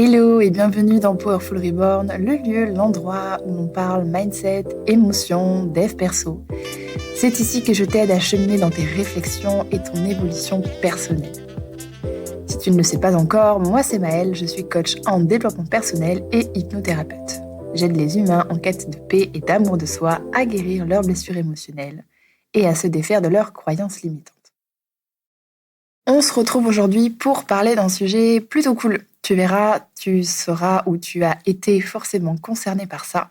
Hello et bienvenue dans Powerful Reborn, le lieu, l'endroit où l'on parle mindset, émotion, dev perso. C'est ici que je t'aide à cheminer dans tes réflexions et ton évolution personnelle. Si tu ne le sais pas encore, moi c'est Maëlle, je suis coach en développement personnel et hypnothérapeute. J'aide les humains en quête de paix et d'amour de soi à guérir leurs blessures émotionnelles et à se défaire de leurs croyances limitantes. On se retrouve aujourd'hui pour parler d'un sujet plutôt cool. Tu verras, tu sauras ou tu as été forcément concerné par ça.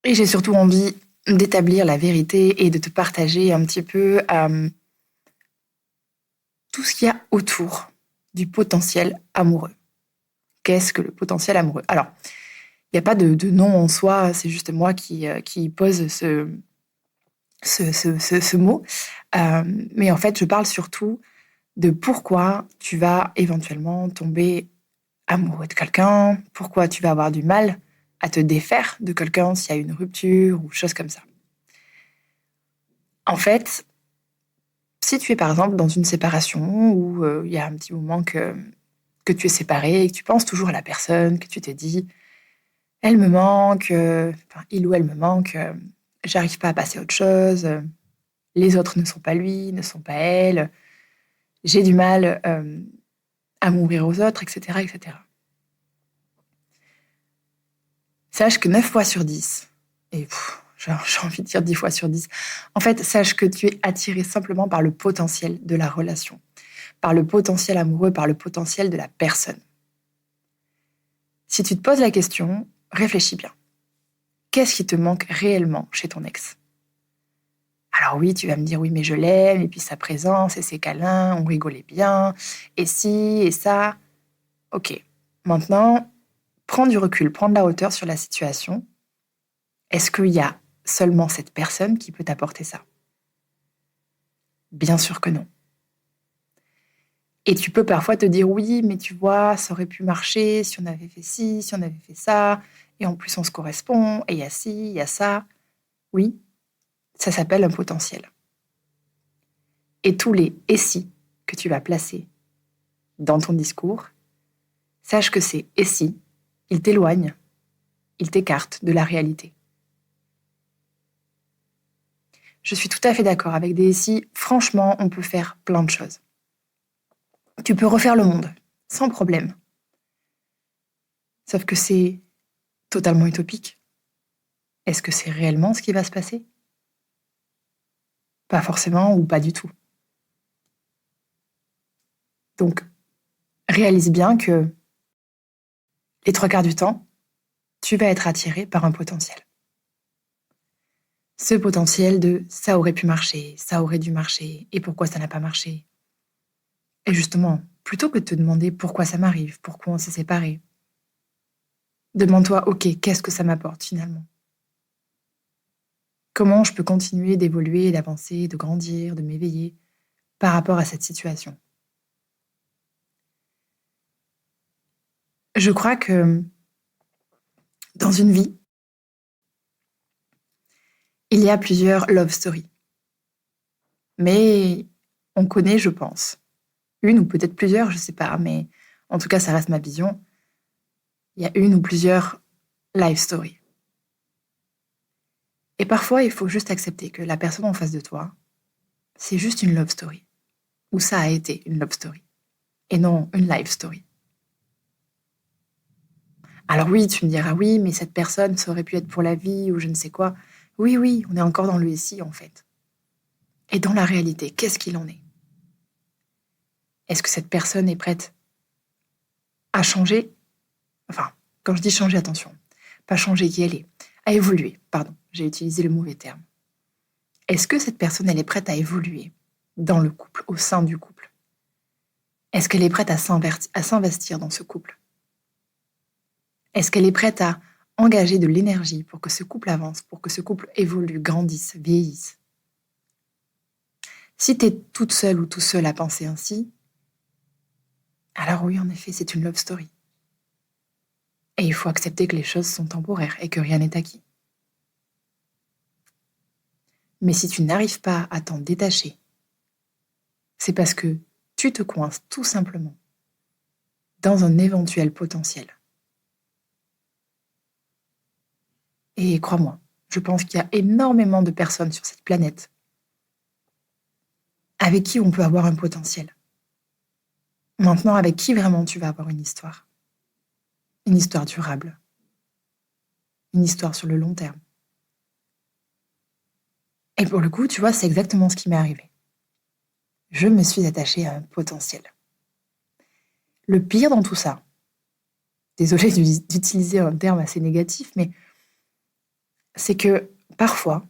Et j'ai surtout envie d'établir la vérité et de te partager un petit peu tout ce qu'il y a autour du potentiel amoureux. Qu'est-ce que le potentiel amoureux? Alors, il n'y a pas de nom en soi, c'est juste moi qui pose ce mot. Mais en fait, je parle surtout de pourquoi tu vas éventuellement tomber amoureux de quelqu'un, pourquoi tu vas avoir du mal à te défaire de quelqu'un s'il y a une rupture ou chose comme ça. En fait, si tu es par exemple dans une séparation où il y a un petit moment que tu es séparé et que tu penses toujours à la personne, que tu t'es dit « elle me manque, il ou elle me manque, j'arrive pas à passer à autre chose, les autres ne sont pas lui, ne sont pas elle, j'ai du mal à m'ouvrir aux autres, etc. etc. » Sache que 9 fois sur 10, et j'ai envie de dire 10 fois sur 10, en fait, sache que tu es attiré simplement par le potentiel de la relation, par le potentiel amoureux, par le potentiel de la personne. Si tu te poses la question, réfléchis bien. Qu'est-ce qui te manque réellement chez ton ex? Alors oui, tu vas me dire, oui, mais je l'aime, et puis sa présence, et ses câlins, on rigolait bien, et ci, et ça. Ok, maintenant, prends du recul, prends de la hauteur sur la situation. Est-ce qu'il y a seulement cette personne qui peut t'apporter ça? Bien sûr que non. Et tu peux parfois te dire oui, mais tu vois, ça aurait pu marcher si on avait fait ci, si on avait fait ça, et en plus on se correspond, et il y a ci, il y a ça. Oui, ça s'appelle un potentiel. Et tous les « et si » que tu vas placer dans ton discours, sache que ces « et si », ils t'éloignent, ils t'écartent de la réalité. Je suis tout à fait d'accord avec des « et si ». Franchement, on peut faire plein de choses. Tu peux refaire le monde, sans problème. Sauf que c'est totalement utopique. Est-ce que c'est réellement ce qui va se passer? Pas forcément ou pas du tout. Donc, réalise bien que les 3/4 du temps, tu vas être attiré par un potentiel. Ce potentiel de « ça aurait pu marcher, ça aurait dû marcher, et pourquoi ça n'a pas marché ?» Et justement, plutôt que de te demander pourquoi ça m'arrive, pourquoi on s'est séparés, demande-toi « ok, qu'est-ce que ça m'apporte finalement? Comment je peux continuer d'évoluer, d'avancer, de grandir, de m'éveiller par rapport à cette situation ?» Je crois que dans une vie, il y a plusieurs love stories. Mais on connaît, je pense, une ou peut-être plusieurs, je sais pas, mais en tout cas, ça reste ma vision. Il y a une ou plusieurs life stories. Et parfois, il faut juste accepter que la personne en face de toi, c'est juste une love story. Ou ça a été une love story. Et non une life story. Alors oui, tu me diras, oui, mais cette personne, ça aurait pu être pour la vie ou je ne sais quoi. Oui, oui, on est encore dans le ici, en fait. Et dans la réalité, qu'est-ce qu'il en est? Est-ce que cette personne est prête à changer? Enfin, quand je dis changer, attention, pas changer qui elle est, à évoluer, pardon, j'ai utilisé le mauvais terme. Est-ce que cette personne, elle est prête à évoluer dans le couple, au sein du couple? Est-ce qu'elle est prête à s'investir dans ce couple? Est-ce qu'elle est prête à engager de l'énergie pour que ce couple avance, pour que ce couple évolue, grandisse, vieillisse? Si tu es toute seule ou tout seul à penser ainsi, alors oui, en effet, c'est une love story. Et il faut accepter que les choses sont temporaires et que rien n'est acquis. Mais si tu n'arrives pas à t'en détacher, c'est parce que tu te coinces tout simplement dans un éventuel potentiel. Et crois-moi, je pense qu'il y a énormément de personnes sur cette planète avec qui on peut avoir un potentiel. Maintenant, avec qui vraiment tu vas avoir une histoire? Une histoire durable, une histoire sur le long terme. Et pour le coup, tu vois, c'est exactement ce qui m'est arrivé. Je me suis attachée à un potentiel. Le pire dans tout ça, désolée d'utiliser un terme assez négatif, mais c'est que parfois,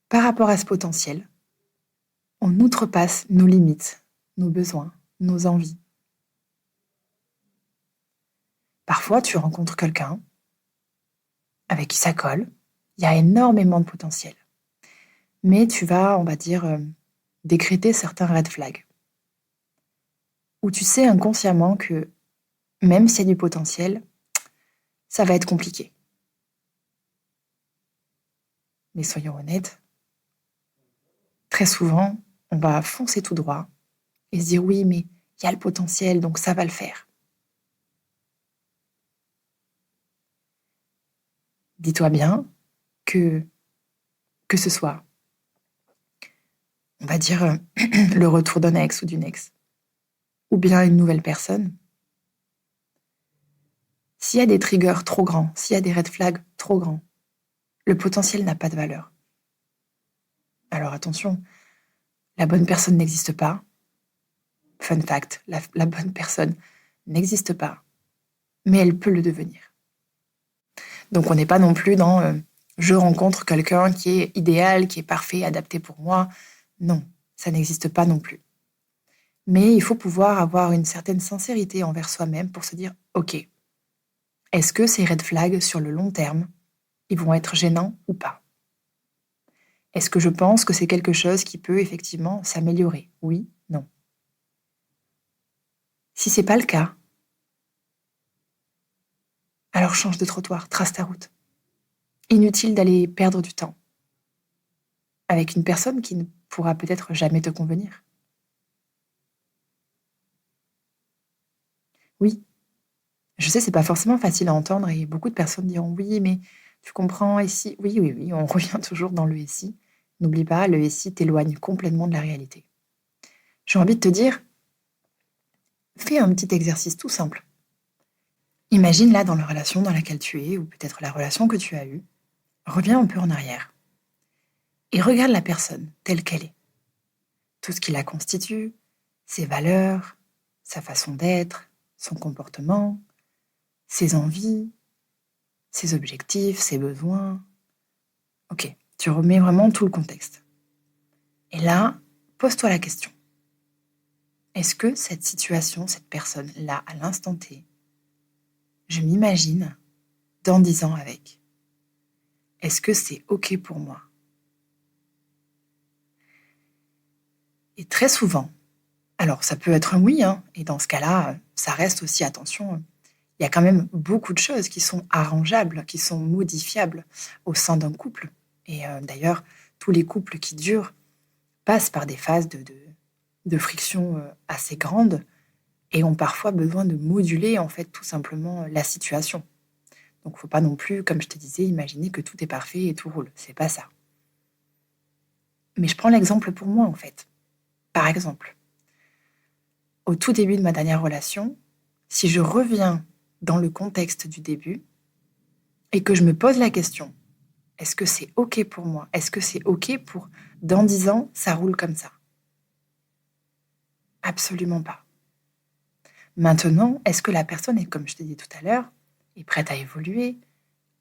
par rapport à ce potentiel, on outrepasse nos limites, nos besoins, nos envies. Parfois, tu rencontres quelqu'un avec qui ça colle, il y a énormément de potentiel. Mais tu vas, on va dire, décréter certains red flags. Où tu sais inconsciemment que même s'il y a du potentiel, ça va être compliqué. Mais soyons honnêtes, très souvent, on va foncer tout droit et se dire oui, mais il y a le potentiel, donc ça va le faire. Dis-toi bien que ce soit, on va dire, le retour d'un ex ou d'une ex, ou bien une nouvelle personne, s'il y a des triggers trop grands, s'il y a des red flags trop grands, le potentiel n'a pas de valeur. Alors attention, la bonne personne n'existe pas. Fun fact, la bonne personne n'existe pas, mais elle peut le devenir. Donc on n'est pas non plus dans je rencontre quelqu'un qui est idéal, qui est parfait, adapté pour moi. Non, ça n'existe pas non plus. Mais il faut pouvoir avoir une certaine sincérité envers soi-même pour se dire ok, est-ce que ces red flags sur le long terme, ils vont être gênants ou pas? Est-ce que je pense que c'est quelque chose qui peut effectivement s'améliorer? Oui, non. Si c'est pas le cas, alors change de trottoir, trace ta route. Inutile d'aller perdre du temps avec une personne qui ne pourra peut-être jamais te convenir. Oui, je sais, c'est pas forcément facile à entendre et beaucoup de personnes diront oui, mais tu comprends, et si? Oui, oui, oui, on revient toujours dans le et si. N'oublie pas, le et si t'éloigne complètement de la réalité. J'ai envie de te dire, fais un petit exercice tout simple. Imagine là dans la relation dans laquelle tu es, ou peut-être la relation que tu as eue, reviens un peu en arrière et regarde la personne telle qu'elle est. Tout ce qui la constitue, ses valeurs, sa façon d'être, son comportement, ses envies, ses objectifs, ses besoins. Ok, tu remets vraiment tout le contexte. Et là, pose-toi la question. Est-ce que cette situation, cette personne-là, à l'instant T, je m'imagine dans 10 ans avec? Est-ce que c'est ok pour moi? Et très souvent, alors ça peut être un oui, hein, et dans ce cas-là, ça reste aussi, attention, il y a quand même beaucoup de choses qui sont arrangeables, qui sont modifiables au sein d'un couple. Et d'ailleurs, tous les couples qui durent passent par des phases de friction assez grandes et ont parfois besoin de moduler en fait tout simplement la situation. Donc il ne faut pas non plus, comme je te disais, imaginer que tout est parfait et tout roule. C'est pas ça. Mais je prends l'exemple pour moi en fait. Par exemple, au tout début de ma dernière relation, si je reviens dans le contexte du début et que je me pose la question, est-ce que c'est ok pour moi? Est-ce que c'est ok pour dans 10 ans, ça roule comme ça? Absolument pas. Maintenant, est-ce que la personne est, comme je t'ai dit tout à l'heure, est prête à évoluer,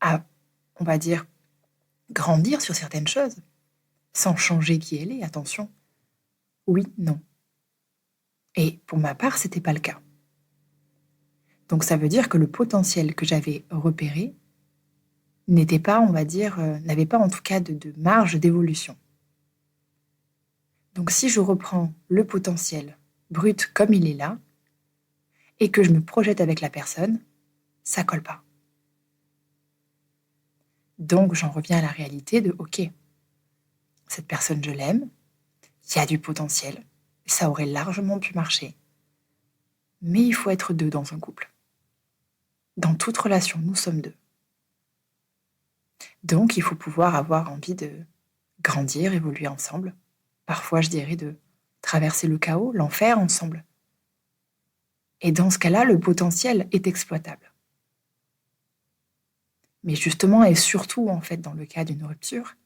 à, on va dire, grandir sur certaines choses, sans changer qui elle est, attention? Oui, non. Et pour ma part, c'était pas le cas. Donc ça veut dire que le potentiel que j'avais repéré n'était pas, on va dire, n'avait pas en tout cas de marge d'évolution. Donc si je reprends le potentiel brut comme il est là, et que je me projette avec la personne, ça colle pas. Donc j'en reviens à la réalité de ok, cette personne je l'aime, il y a du potentiel, ça aurait largement pu marcher. Mais il faut être deux dans un couple. Dans toute relation, nous sommes deux. Donc, il faut pouvoir avoir envie de grandir, évoluer ensemble. Parfois, je dirais de traverser le chaos, l'enfer ensemble. Et dans ce cas-là, le potentiel est exploitable. Mais justement, et surtout, en fait, dans le cas d'une rupture,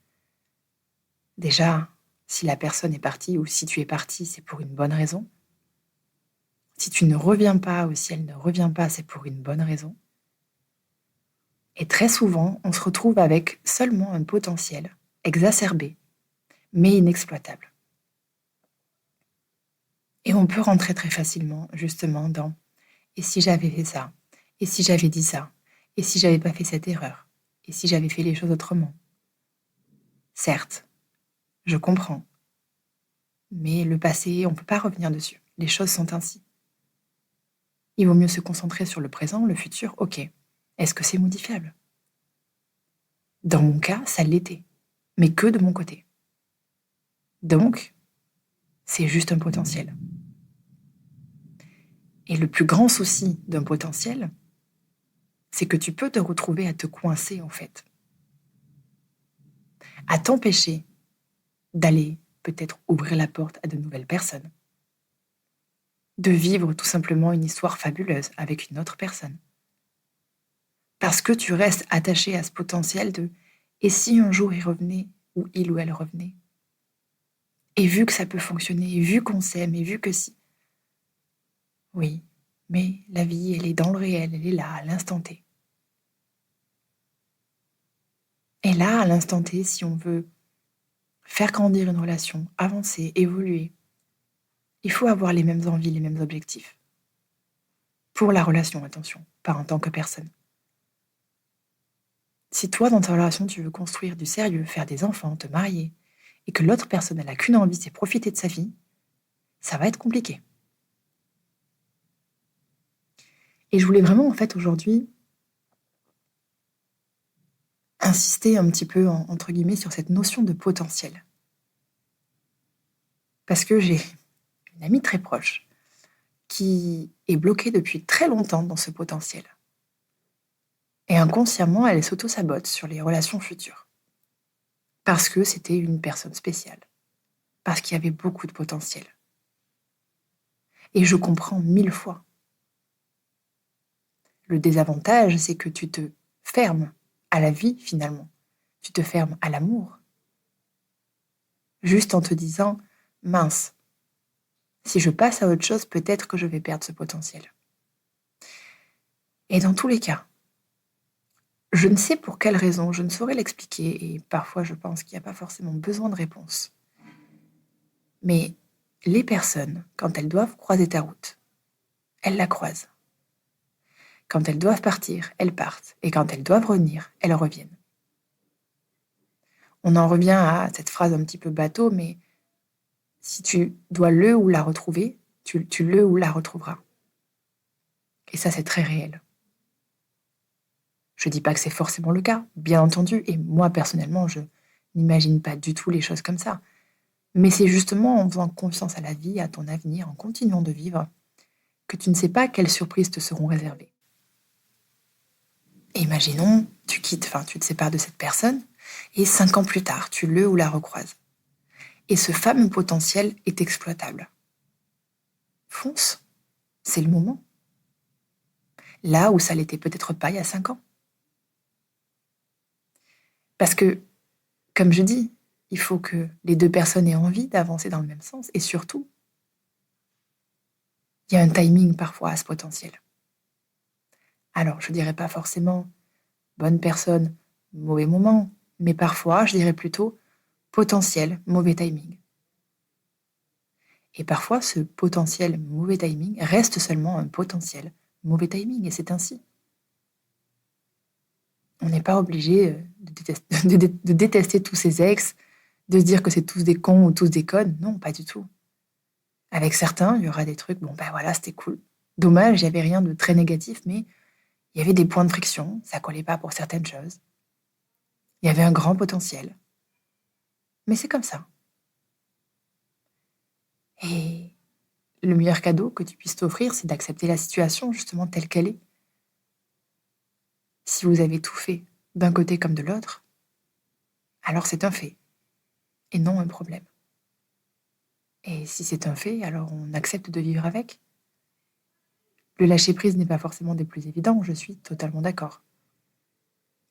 déjà, si la personne est partie ou si tu es parti, c'est pour une bonne raison. Si tu ne reviens pas ou si elle ne revient pas, c'est pour une bonne raison. Et très souvent, on se retrouve avec seulement un potentiel exacerbé, mais inexploitable. Et on peut rentrer très facilement, justement, dans « et si j'avais fait ça ? Et si j'avais dit ça ? Et si j'avais pas fait cette erreur ? Et si j'avais fait les choses autrement ?» Certes, je comprends. Mais le passé, on ne peut pas revenir dessus. Les choses sont ainsi. Il vaut mieux se concentrer sur le présent, le futur. Ok, est-ce que c'est modifiable ? Dans mon cas, ça l'était, mais que de mon côté. Donc, c'est juste un potentiel. Et le plus grand souci d'un potentiel, c'est que tu peux te retrouver à te coincer, en fait. À t'empêcher d'aller peut-être ouvrir la porte à de nouvelles personnes. De vivre tout simplement une histoire fabuleuse avec une autre personne. Parce que tu restes attaché à ce potentiel de « et si un jour il revenait ou il ou elle revenait ?» Et vu que ça peut fonctionner, et vu qu'on s'aime, et vu que si... Oui, mais la vie, elle est dans le réel, elle est là, à l'instant T. Et là, à l'instant T, si on veut faire grandir une relation, avancer, évoluer, il faut avoir les mêmes envies, les mêmes objectifs. Pour la relation, attention, pas en tant que personne. Si toi, dans ta relation, tu veux construire du sérieux, faire des enfants, te marier, et que l'autre personne, elle n'a qu'une envie, c'est profiter de sa vie, ça va être compliqué. Et je voulais vraiment, en fait, aujourd'hui, insister un petit peu, entre guillemets, sur cette notion de potentiel. Parce que j'ai une amie très proche qui est bloquée depuis très longtemps dans ce potentiel. Et inconsciemment, elle s'auto-sabote sur les relations futures. Parce que c'était une personne spéciale. Parce qu'il y avait beaucoup de potentiel. Et je comprends 1000 fois. Le désavantage, c'est que tu te fermes à la vie, finalement. Tu te fermes à l'amour. Juste en te disant, mince, si je passe à autre chose, peut-être que je vais perdre ce potentiel. Et dans tous les cas, je ne sais pour quelle raison, je ne saurais l'expliquer, et parfois je pense qu'il n'y a pas forcément besoin de réponse. Mais les personnes, quand elles doivent croiser ta route, elles la croisent. Quand elles doivent partir, elles partent. Et quand elles doivent revenir, elles reviennent. On en revient à cette phrase un petit peu bateau, mais si tu dois le ou la retrouver, tu le ou la retrouveras. Et ça, c'est très réel. Je ne dis pas que c'est forcément le cas, bien entendu, et moi, personnellement, je n'imagine pas du tout les choses comme ça. Mais c'est justement en faisant confiance à la vie, à ton avenir, en continuant de vivre, que tu ne sais pas quelles surprises te seront réservées. Et imaginons, tu te sépares de cette personne, et 5 ans plus tard, tu le ou la recroises. Et ce fameux potentiel est exploitable. Fonce, c'est le moment. Là où ça l'était peut-être pas il y a 5 ans. Parce que, comme je dis, il faut que les deux personnes aient envie d'avancer dans le même sens. Et surtout, il y a un timing parfois à ce potentiel. Alors, je dirais pas forcément bonne personne, mauvais moment, mais parfois, je dirais plutôt potentiel, mauvais timing. Et parfois, ce potentiel mauvais timing reste seulement un potentiel mauvais timing, et c'est ainsi. On n'est pas obligé de détester tous ces ex, de se dire que c'est tous des cons ou tous des connes. Non, pas du tout. Avec certains, il y aura des trucs, bon ben voilà, c'était cool. Dommage, il n'y avait rien de très négatif, mais il y avait des points de friction, ça collait pas pour certaines choses. Il y avait un grand potentiel. Mais c'est comme ça. Et Le meilleur cadeau que tu puisses t'offrir, c'est d'accepter la situation justement telle qu'elle est. Si vous avez tout fait, d'un côté comme de l'autre, alors c'est un fait, et non un problème. Et si c'est un fait, alors on accepte de vivre avec. Le lâcher-prise n'est pas forcément des plus évidents, je suis totalement d'accord.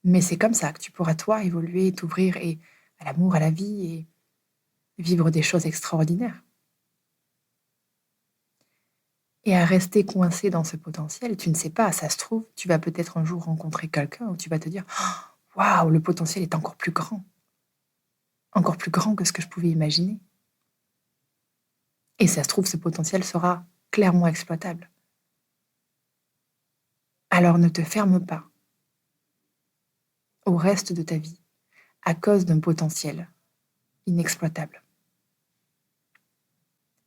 Mais c'est comme ça que tu pourras, toi, évoluer, t'ouvrir à l'amour, à la vie, et vivre des choses extraordinaires. Et à rester coincé dans ce potentiel, tu ne sais pas, ça se trouve, tu vas peut-être un jour rencontrer quelqu'un où tu vas te dire: «Waouh, le potentiel est encore plus grand que ce que je pouvais imaginer». Et ça se trouve, ce potentiel sera clairement exploitable. Alors ne te ferme pas au reste de ta vie à cause d'un potentiel inexploitable.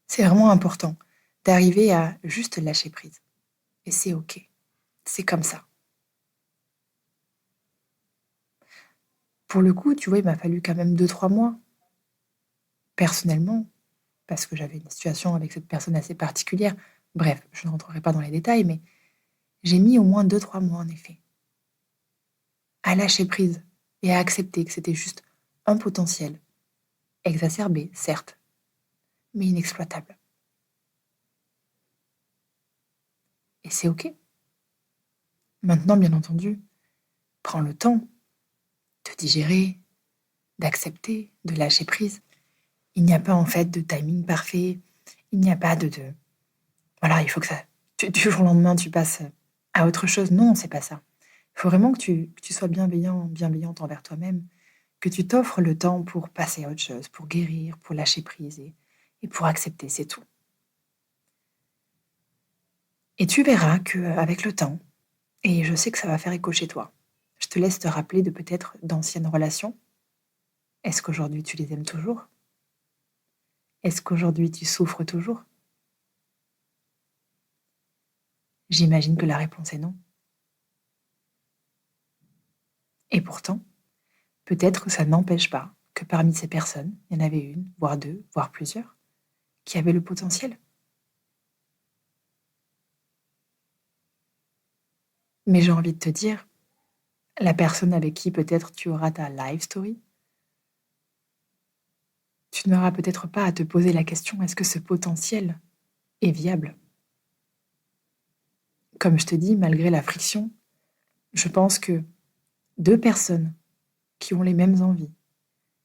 C'est vraiment important d'arriver à juste lâcher prise. Et c'est OK. C'est comme ça. Pour le coup, tu vois, il m'a fallu quand même 2-3 mois, personnellement, parce que j'avais une situation avec cette personne assez particulière. Bref, je ne rentrerai pas dans les détails, mais j'ai mis au moins 2-3 mois, en effet, à lâcher prise et à accepter que c'était juste un potentiel, exacerbé, certes, mais inexploitable. Et c'est OK. Maintenant, bien entendu, prends le temps de digérer, d'accepter, de lâcher prise. Il n'y a pas en fait de timing parfait, il n'y a pas voilà, il faut que ça du jour au lendemain tu passes à autre chose. Non, c'est pas ça. Il faut vraiment que tu sois bienveillante envers toi-même, que tu t'offres le temps pour passer à autre chose, pour guérir, pour lâcher prise et pour accepter, c'est tout. Et tu verras qu'avec le temps, et je sais que ça va faire écho chez toi, je te laisse te rappeler de peut-être d'anciennes relations. Est-ce qu'aujourd'hui tu les aimes toujours? Est-ce qu'aujourd'hui tu souffres toujours? J'imagine que la réponse est non. Et pourtant, peut-être que ça n'empêche pas que parmi ces personnes, il y en avait une, voire deux, voire plusieurs, qui avaient le potentiel. Mais j'ai envie de te dire, la personne avec qui peut-être tu auras ta life story, tu n'auras peut-être pas à te poser la question, est-ce que ce potentiel est viable? Comme je te dis, malgré la friction, je pense que deux personnes qui ont les mêmes envies,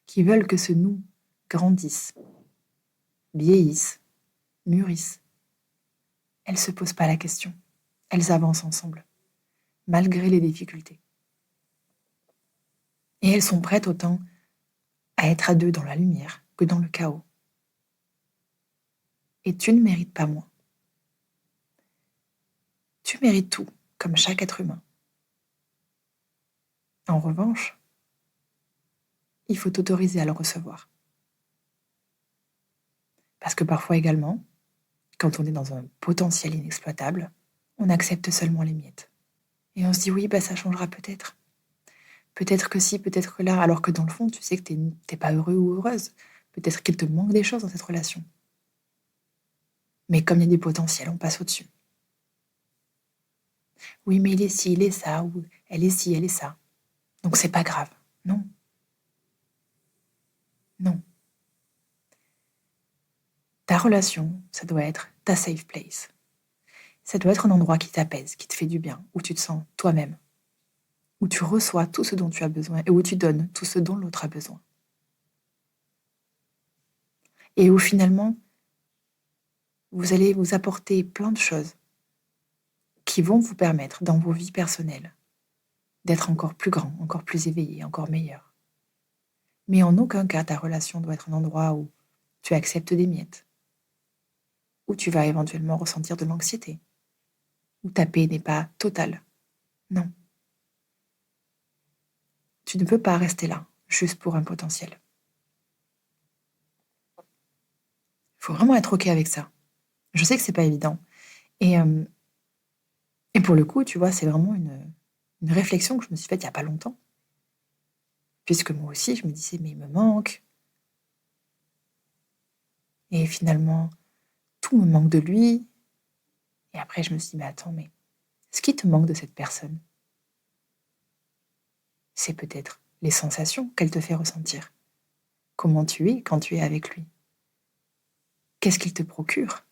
qui veulent que ce nous grandisse, vieillisse, mûrisse, elles ne se posent pas la question. Elles avancent ensemble, malgré les difficultés. Et elles sont prêtes autant à être à deux dans la lumière que dans le chaos. Et tu ne mérites pas moins. Tu mérites tout, comme chaque être humain. En revanche, il faut t'autoriser à le recevoir. Parce que parfois également, quand on est dans un potentiel inexploitable, on accepte seulement les miettes. Et on se dit oui, bah ça changera peut-être. Peut-être que si, peut-être que là, alors que dans le fond, tu sais que t'es pas heureux ou heureuse. Peut-être qu'il te manque des choses dans cette relation. Mais comme il y a des potentiels, on passe au-dessus. Oui, mais il est ci, il est ça, ou elle est ci, elle est ça. Donc c'est pas grave. Non. Non. Ta relation, ça doit être ta safe place. Ça doit être un endroit qui t'apaise, qui te fait du bien, où tu te sens toi-même, où tu reçois tout ce dont tu as besoin et où tu donnes tout ce dont l'autre a besoin. Et où finalement, vous allez vous apporter plein de choses qui vont vous permettre, dans vos vies personnelles, d'être encore plus grand, encore plus éveillé, encore meilleur. Mais en aucun cas, ta relation doit être un endroit où tu acceptes des miettes, où tu vas éventuellement ressentir de l'anxiété, où ta paix n'est pas totale. Non. Tu ne peux pas rester là, juste pour un potentiel. Il faut vraiment être OK avec ça. Je sais que c'est pas évident. Et, et pour le coup, tu vois, c'est vraiment une réflexion que je me suis faite il y a pas longtemps. Puisque moi aussi, je me disais, mais il me manque. Et finalement, tout me manque de lui. Et après, je me suis dit, mais attends, mais ce qui te manque de cette personne, c'est peut-être les sensations qu'elle te fait ressentir. Comment tu es quand tu es avec lui. Qu'est-ce qu'il te procure?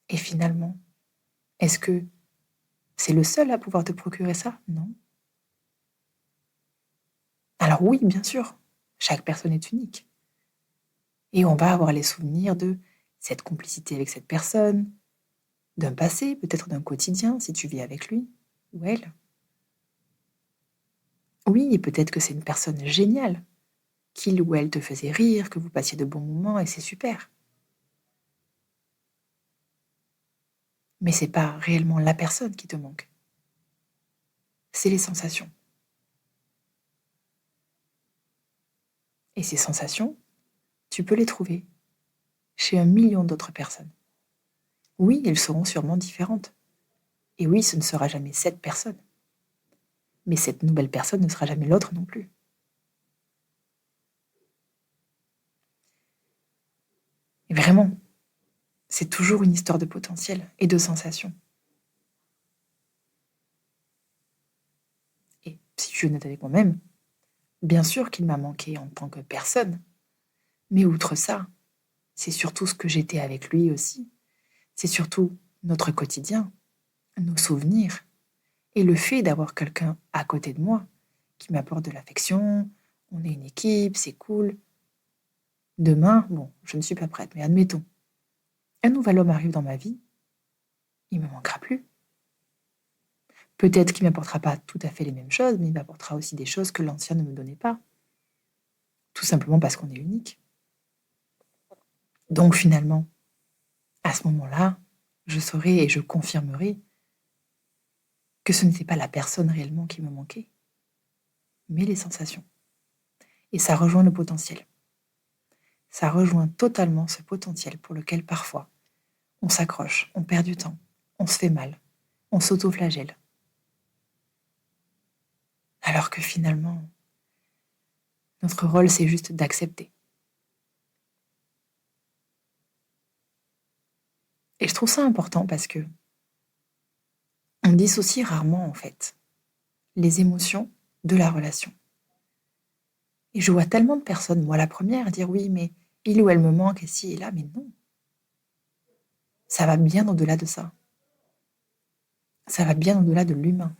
Et finalement, est-ce que c'est le seul à pouvoir te procurer ça? Non. Alors oui, bien sûr, chaque personne est unique. Et on va avoir les souvenirs de cette complicité avec cette personne, d'un passé, peut-être d'un quotidien, si tu vis avec lui ou elle. Oui, et peut-être que c'est une personne géniale, qu'il ou elle te faisait rire, que vous passiez de bons moments, et c'est super. Mais c'est pas réellement la personne qui te manque. C'est les sensations. Et ces sensations, tu peux les trouver chez 1 million d'autres personnes. Oui, elles seront sûrement différentes. Et oui, ce ne sera jamais cette personne. Mais cette nouvelle personne ne sera jamais l'autre non plus. Et vraiment, c'est toujours une histoire de potentiel et de sensations. Et si je suis honnête avec moi-même, bien sûr qu'il m'a manqué en tant que personne. Mais outre ça, c'est surtout ce que j'étais avec lui aussi. C'est surtout notre quotidien, nos souvenirs, et le fait d'avoir quelqu'un à côté de moi qui m'apporte de l'affection, on est une équipe, c'est cool. Demain, bon, je ne suis pas prête, mais admettons, un nouvel homme arrive dans ma vie, il ne me manquera plus. Peut-être qu'il ne m'apportera pas tout à fait les mêmes choses, mais il m'apportera aussi des choses que l'ancien ne me donnait pas. Tout simplement parce qu'on est unique. Donc finalement, à ce moment-là, je saurai et je confirmerai que ce n'était pas la personne réellement qui me manquait, mais les sensations. Et ça rejoint le potentiel. Ça rejoint totalement ce potentiel pour lequel parfois on s'accroche, on perd du temps, on se fait mal, on s'auto-flagelle. Alors que finalement, notre rôle, c'est juste d'accepter. Et je trouve ça important parce que on dissocie rarement, en fait, les émotions de la relation. Et je vois tellement de personnes, moi la première, dire oui, mais il ou elle me manque, et si et là, mais non. Ça va bien au-delà de ça. Ça va bien au-delà de l'humain.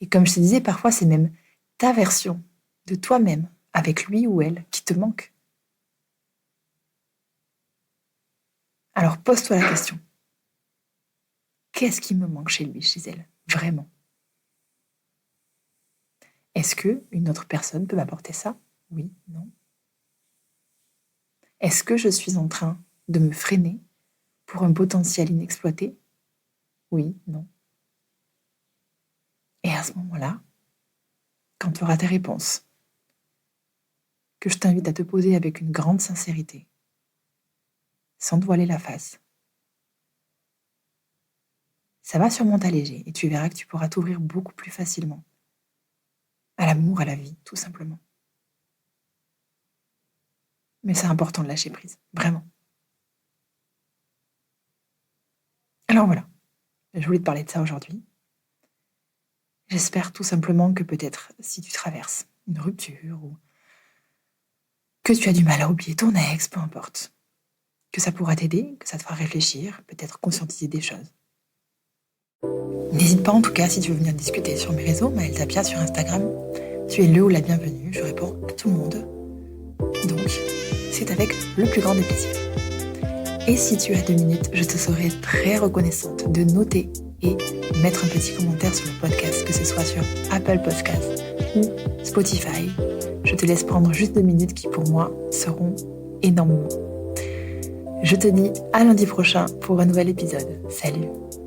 Et comme je te disais, parfois, c'est même ta version de toi-même avec lui ou elle qui te manque. Alors pose-toi la question. Qu'est-ce qui me manque chez lui, chez elle, vraiment? Est-ce qu'une autre personne peut m'apporter ça? Oui, non. Est-ce que je suis en train de me freiner pour un potentiel inexploité? Oui, non. Et à ce moment-là, quand tu auras tes réponses, que je t'invite à te poser avec une grande sincérité, sans te voiler la face, ça va sûrement t'alléger et tu verras que tu pourras t'ouvrir beaucoup plus facilement à l'amour, à la vie, tout simplement. Mais c'est important de lâcher prise, vraiment. Alors voilà, je voulais te parler de ça aujourd'hui. J'espère tout simplement que peut-être si tu traverses une rupture ou que tu as du mal à oublier ton ex, peu importe, que ça pourra t'aider, que ça te fera réfléchir, peut-être conscientiser des choses. N'hésite pas en tout cas si tu veux venir discuter sur mes réseaux, Maëlle Tapia sur Instagram. Tu es le ou la bienvenue, je réponds à tout le monde. Donc, c'est avec le plus grand des plaisirs. Et si tu as 2 minutes, je te serai très reconnaissante de noter et mettre un petit commentaire sur le podcast, que ce soit sur Apple Podcasts ou Spotify. Je te laisse prendre juste 2 minutes qui pour moi seront énormément. Je te dis à lundi prochain pour un nouvel épisode. Salut!